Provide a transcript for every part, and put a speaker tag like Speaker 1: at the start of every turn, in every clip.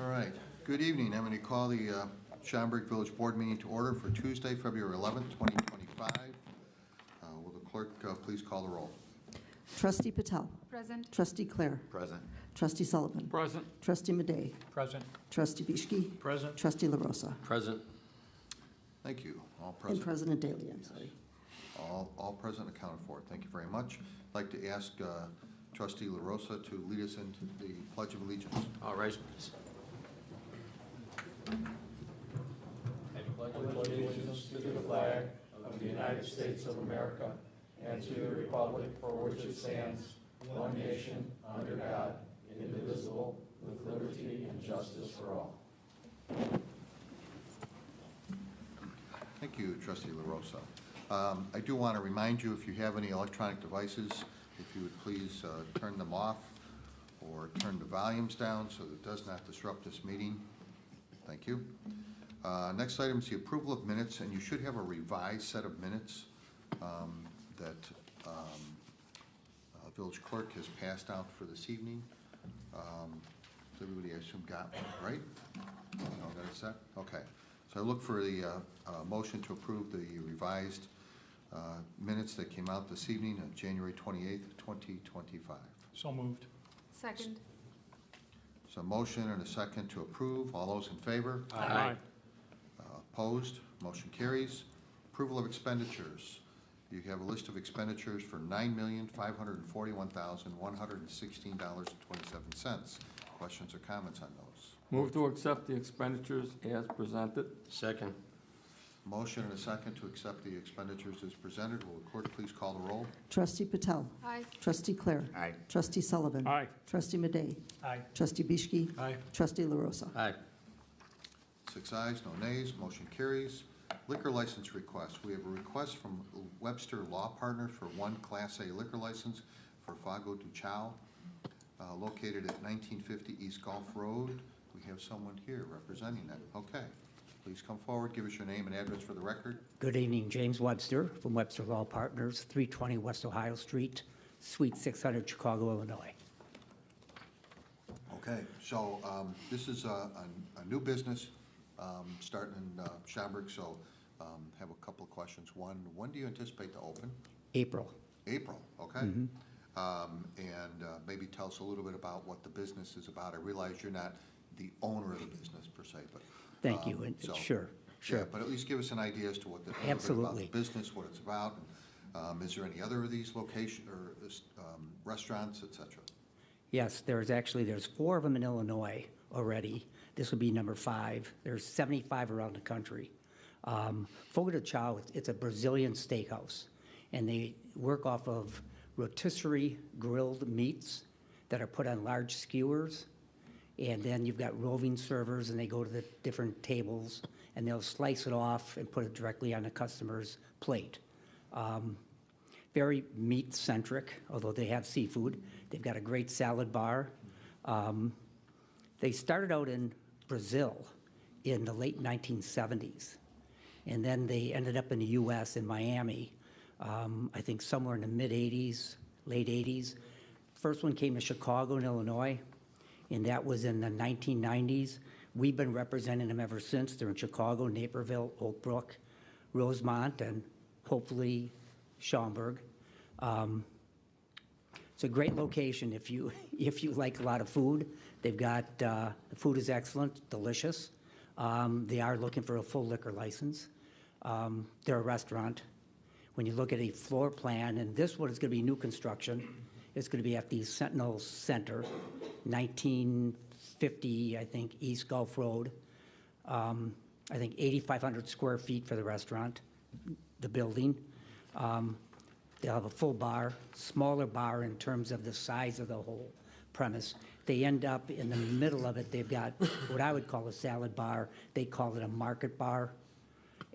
Speaker 1: All right. Good evening. I'm going to call the Schaumburg Village Board meeting to order for Tuesday, February 11th, 2025. Will the clerk please call the roll?
Speaker 2: Trustee Patel.
Speaker 3: Present.
Speaker 2: Trustee Clare.
Speaker 1: Present.
Speaker 2: Trustee Sullivan.
Speaker 4: Present.
Speaker 2: Trustee Madej.
Speaker 4: Present.
Speaker 2: Trustee Bishki.
Speaker 4: Present.
Speaker 2: Trustee LaRosa.
Speaker 4: Present.
Speaker 1: Thank you. All
Speaker 2: And
Speaker 1: present.
Speaker 2: President Daly, I'm sorry.
Speaker 1: All present accounted for. Thank you very much. I'd like to ask Trustee LaRosa to lead us into the Pledge of Allegiance.
Speaker 4: All rise, please.
Speaker 5: I pledge allegiance to the flag of the United States of America and to the republic for which it stands, one nation, under God, indivisible, with liberty and justice for all.
Speaker 1: Thank you, Trustee LaRosa. I do want to remind you, if you have any electronic devices, if you would please turn them off or turn the volumes down so that it does not disrupt this meeting. Thank you. Next item is the approval of minutes, and you should have a revised set of minutes that village clerk has passed out for this evening. So everybody, I assume, got one, right? All got it set? Okay. So I look for the motion to approve the revised minutes that came out this evening on January 28th, 2025.
Speaker 4: So moved.
Speaker 3: Second.
Speaker 1: So a motion and a second to approve. All those in favor?
Speaker 4: Aye.
Speaker 1: Opposed? Motion carries. Approval of expenditures. You have a list of expenditures for $9,541,116.27. Questions or comments on those?
Speaker 6: Move to accept the expenditures as presented.
Speaker 4: Second.
Speaker 1: Motion and a second to accept the expenditures as presented. Will the clerk please call the roll?
Speaker 2: Trustee Patel.
Speaker 3: Aye.
Speaker 2: Trustee Clare.
Speaker 4: Aye.
Speaker 2: Trustee Sullivan.
Speaker 6: Aye.
Speaker 2: Trustee Madej.
Speaker 4: Aye.
Speaker 2: Trustee Bishki.
Speaker 4: Aye.
Speaker 2: Trustee LaRosa.
Speaker 4: Aye.
Speaker 1: 6 ayes, no nays. Motion carries. Liquor license request. We have a request from Webster Law Partners for one Class A liquor license for Fago du Chow, located at 1950 East Gulf Road. We have someone here representing that. Okay. Please come forward. Give us your name and address for the record.
Speaker 7: Good evening, James Webster from Webster Law Partners, 320 West Ohio Street, Suite 600, Chicago, Illinois.
Speaker 1: Okay. So this is a new business starting in Schaumburg. So have a couple of questions. One, when do you anticipate to open?
Speaker 7: April.
Speaker 1: April, okay. And maybe tell us a little bit about what the business is about. I realize you're not the owner of the business per se, but
Speaker 7: Thank you. And
Speaker 1: so,
Speaker 7: sure.
Speaker 1: Yeah, but at least give us an idea as to what the
Speaker 7: Absolutely.
Speaker 1: About the business, what it's about. And, is there any other of these locations or restaurants, etc.?
Speaker 7: Yes, there's 4 of them in Illinois already. This would be number 5. There's 75 around the country. Fogo de Chao, it's a Brazilian steakhouse, and they work off of rotisserie grilled meats that are put on large skewers, and then you've got roving servers, and they go to the different tables, and they'll slice it off and put it directly on the customer's plate. Very meat-centric, although they have seafood. They've got a great salad bar. They started out in Brazil in the late 1970s. And then they ended up in the U.S. in Miami, I think somewhere in the mid-'80s, late 80s. First one came to Chicago in Illinois, and that was in the 1990s. We've been representing them ever since. They're in Chicago, Naperville, Oak Brook, Rosemont, and hopefully Schaumburg. It's a great location if you like a lot of food. They've got, the food is excellent, delicious. They are looking for a full liquor license. They're a restaurant. When you look at a floor plan, and this one is going to be new construction, it's going to be at the Sentinel Center, 1950, I think, East Gulf Road. I think 8,500 square feet for the restaurant, the building. They'll have a full bar, smaller bar in terms of the size of the whole premise. They end up in the middle of it. They've got what I would call a salad bar. They call it a market bar.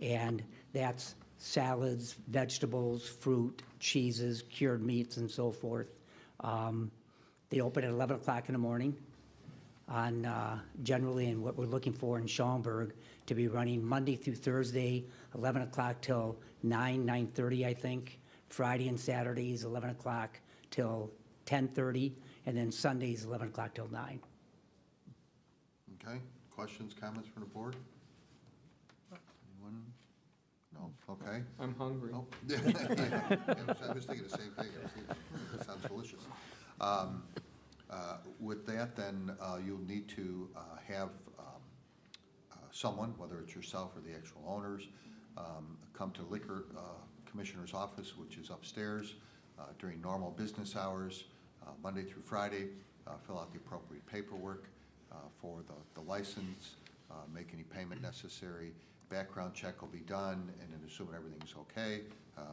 Speaker 7: And that's salads, vegetables, fruit, cheeses, cured meats, and so forth. They open at 11 o'clock in the morning on generally in what we're looking for in Schaumburg to be running Monday through Thursday, 11 o'clock till 9:30, I think. Friday and Saturdays, 11 o'clock till 10:30, and then Sundays, 11 o'clock till 9.
Speaker 1: Okay. Okay, questions, comments from the board? Anyone? No, okay.
Speaker 6: I'm hungry.
Speaker 1: Oh, yeah, I was thinking the same thing. That sounds delicious. With that, then, you'll need to have someone, whether it's yourself or the actual owners, come to Liquor Commissioner's office, which is upstairs, during normal business hours, Monday through Friday, fill out the appropriate paperwork for the license, make any payment necessary. Background check will be done, and then assuming everything's okay,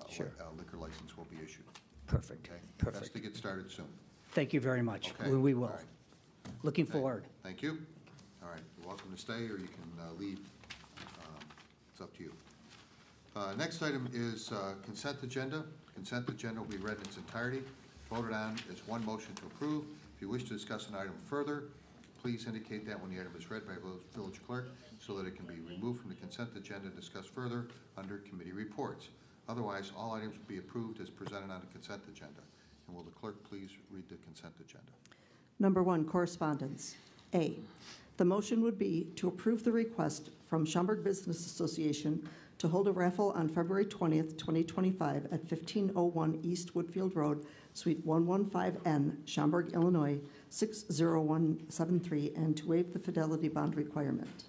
Speaker 7: Sure.
Speaker 1: a liquor license will be issued.
Speaker 7: Perfect,
Speaker 1: Okay?
Speaker 7: perfect.
Speaker 1: Best to get started soon.
Speaker 7: Thank you very much.
Speaker 1: Okay?
Speaker 7: We will.
Speaker 1: All right.
Speaker 7: Looking
Speaker 1: Okay.
Speaker 7: forward.
Speaker 1: Thank you. All right, you're welcome to stay, or you can leave. It's up to you. Next item is consent agenda. Consent agenda will be read in its entirety, voted on as one motion to approve. If you wish to discuss an item further, please indicate that when the item is read by village clerk so that it can be removed from the consent agenda and discussed further under committee reports. Otherwise, all items will be approved as presented on the consent agenda. And will the clerk please read the consent agenda?
Speaker 2: Number 1, correspondence. A, the motion would be to approve the request from Schaumburg Business Association to hold a raffle on February 20th, 2025 at 1501 East Woodfield Road, Suite 115N, Schaumburg, Illinois, 60173, and to waive the fidelity bond requirement.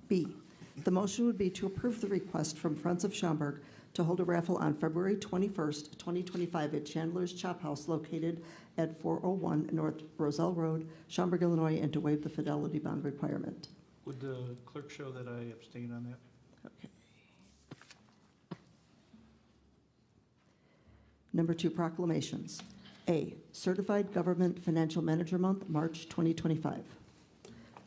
Speaker 2: B, the motion would be to approve the request from Friends of Schaumburg to hold a raffle on February 21st, 2025 at Chandler's Chop House located at 401 North Roselle Road, Schaumburg, Illinois, and to waive the fidelity bond requirement.
Speaker 5: Would the clerk show that I abstain on that?
Speaker 2: Okay. Number 2, proclamations. A, Certified Government Financial Manager Month, March 2025.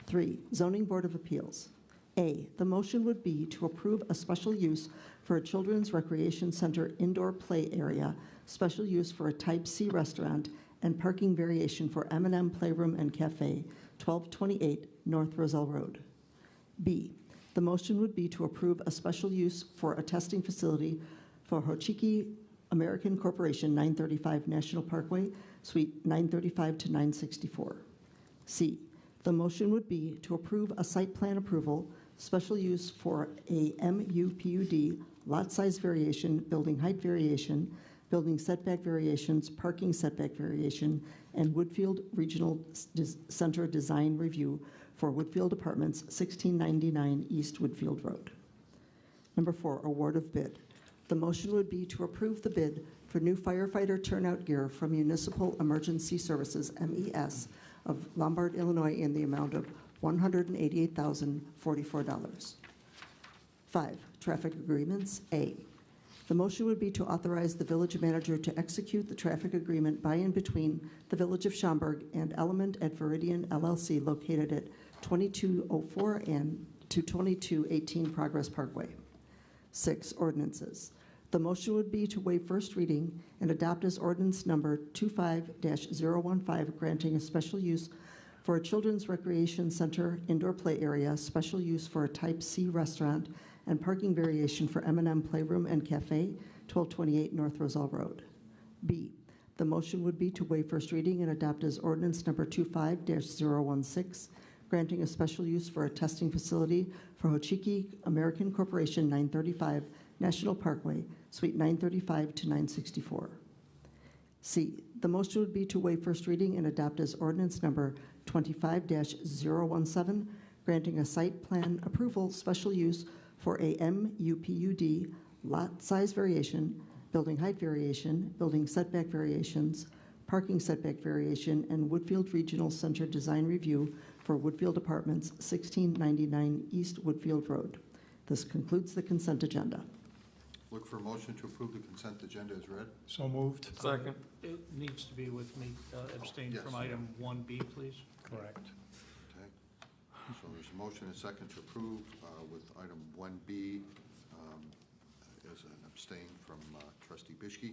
Speaker 2: 3, Zoning Board of Appeals. A, the motion would be to approve a special use for a children's recreation center indoor play area, special use for a type C restaurant, and parking variation for M&M Playroom and Cafe, 1228 North Roselle Road. B, the motion would be to approve a special use for a testing facility for Hochiki American Corporation, 935 National Parkway, Suite 935 to 964. C, the motion would be to approve a site plan approval, special use for a MUPUD, lot size variation, building height variation, building setback variations, parking setback variation, and Woodfield Regional Center design review for Woodfield Apartments, 1699 East Woodfield Road. Number 4, award of bid. The motion would be to approve the bid for new firefighter turnout gear from Municipal Emergency Services, MES, of Lombard, Illinois, in the amount of $188,044. 5, traffic agreements. A, the motion would be to authorize the village manager to execute the traffic agreement by and between the Village of Schaumburg and Element at Veridian LLC located at 2204 and to 2218 Progress Parkway. 6, ordinances. The motion would be to waive first reading and adopt as ordinance number 25-015, granting a special use for a children's recreation center indoor play area, special use for a type C restaurant, and parking variation for M&M Playroom and Cafe, 1228 North Roselle Road. B, the motion would be to waive first reading and adopt as ordinance number 25-016, granting a special use for a testing facility for Hochiki American Corporation, 935 National Parkway, Suite 935 to 964. C, the motion would be to waive first reading and adopt as ordinance number 25-017, granting a site plan approval special use for a MUPUD, lot size variation, building height variation, building setback variations, parking setback variation, and Woodfield Regional Center design review for Woodfield Apartments, 1699 East Woodfield Road. This concludes the consent agenda.
Speaker 1: Look for a motion to approve the consent agenda as read.
Speaker 5: So moved.
Speaker 6: Second.
Speaker 5: It needs to be with me abstain
Speaker 1: Yes.
Speaker 5: from item 1B, please. Correct.
Speaker 1: Okay. So there's a motion and a second to approve with item 1B as an abstain from trustee Bischke.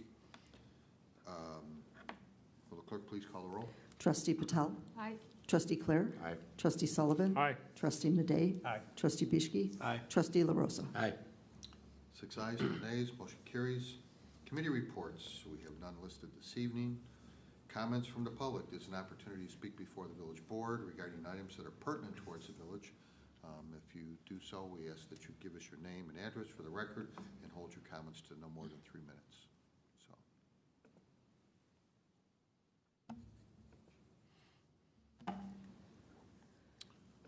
Speaker 1: Will the clerk please call the roll?
Speaker 2: Trustee Patel?
Speaker 3: Aye.
Speaker 2: Trustee Clare?
Speaker 6: Aye.
Speaker 2: Trustee Sullivan?
Speaker 6: Aye.
Speaker 2: Trustee Madej?
Speaker 5: Aye.
Speaker 2: Trustee Bischke?
Speaker 5: Aye.
Speaker 2: Trustee LaRosa?
Speaker 6: Aye.
Speaker 1: 6 ayes, no nays, motion carries. Committee reports, we have none listed this evening. comments from the public. There's an opportunity to speak before the village board regarding items that are pertinent towards the village. If you do so, we ask that you give us your name and address for the record and hold your comments to no more than 3 minutes.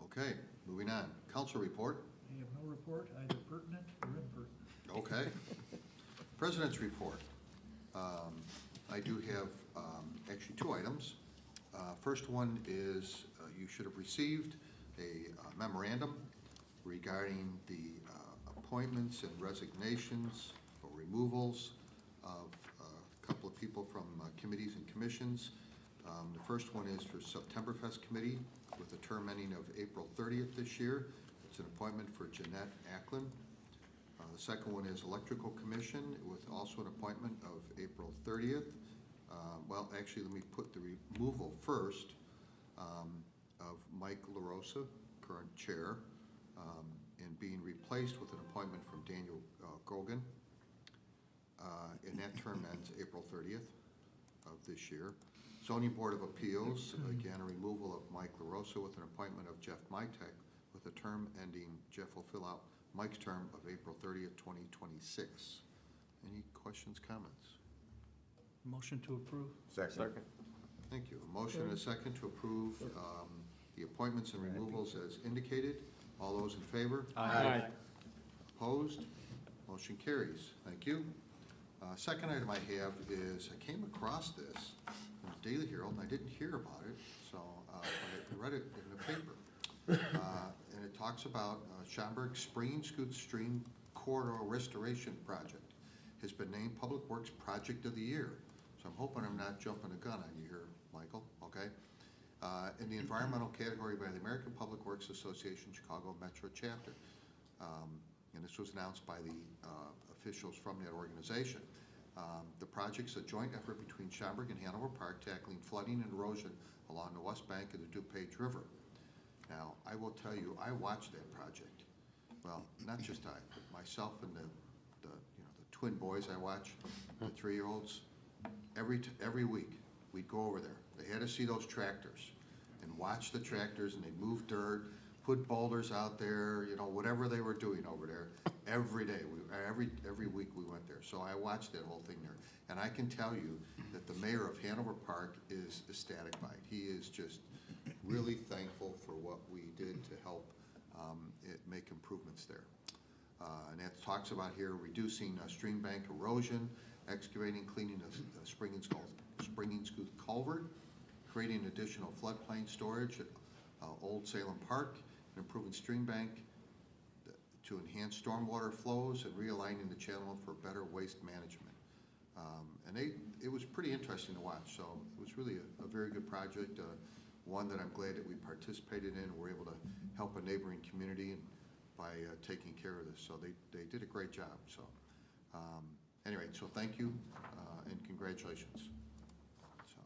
Speaker 1: Okay, moving on. Council report.
Speaker 3: I have no report, either pertinent or impertinent.
Speaker 1: Okay. President's report. I do have actually 2 items. First one is you should have received a memorandum regarding the appointments and resignations or removals of a couple of people from committees and commissions. The first one is for Septemberfest Committee with a term ending of April 30th this year. It's an appointment for Jeanette Acklin. The second one is Electrical Commission with also an appointment of April 30th. Well, actually, let me put the removal first of Mike LaRosa, current chair, and being replaced with an appointment from Daniel Gogan. And that term ends April 30th of this year. Zoning Board of Appeals, again, a removal of Mike LaRosa with an appointment of Jeff Mytek with a term ending, Jeff will fill out Mike's term of April 30th, 2026. Any questions, comments?
Speaker 3: Motion to approve.
Speaker 6: Second.
Speaker 1: Thank you. A motion and a second to approve the appointments and removals as indicated. All those in favor?
Speaker 6: Aye.
Speaker 1: Opposed? Motion carries. Thank you. Second item I have is I came across this in the Daily Herald, and I didn't hear about it, so but I read it in the paper. And it talks about Schaumburg Spring Scoot Stream Corridor Restoration Project has been named Public Works Project of the Year. So I'm hoping I'm not jumping a gun on you here, Michael, okay? In the environmental category by the American Public Works Association Chicago Metro Chapter. And this was announced by the officials from that organization. The project's a joint effort between Schaumburg and Hanover Park tackling flooding and erosion along the west bank of the DuPage River. Now, I will tell you, I watched that project. Well, not just I, but myself and the twin boys I watch, the 3-year-olds. Every week, we'd go over there. They had to see those tractors and watch the tractors, and they'd move dirt, put boulders out there, whatever they were doing over there. Every day, every week we went there. So I watched that whole thing there. And I can tell you that the mayor of Hanover Park is ecstatic by it. He is just really thankful for what we did to help it make improvements there. And that talks about here reducing stream bank erosion, excavating, cleaning a springing scoot culvert, creating additional floodplain storage at Old Salem Park, and improving stream bank to enhance stormwater flows and realigning the channel for better waste management. And it was pretty interesting to watch. So it was really a very good project, one that I'm glad that we participated in and were able to help a neighboring community and by taking care of this. So they did a great job. So anyway, so thank you and congratulations. So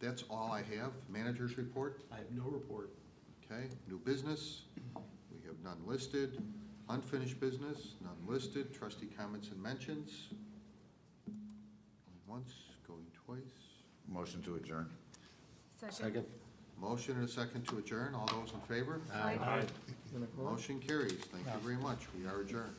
Speaker 1: that's all I have. Manager's report?
Speaker 5: I have no report.
Speaker 1: Okay, new business, we have none listed. Unfinished business, none listed. Trustee comments and mentions? Going once, going twice.
Speaker 4: Motion to adjourn.
Speaker 6: Second.
Speaker 1: Motion and a second to adjourn. All those in favor?
Speaker 6: Aye.
Speaker 1: Motion carries. Thank you very much. We are adjourned.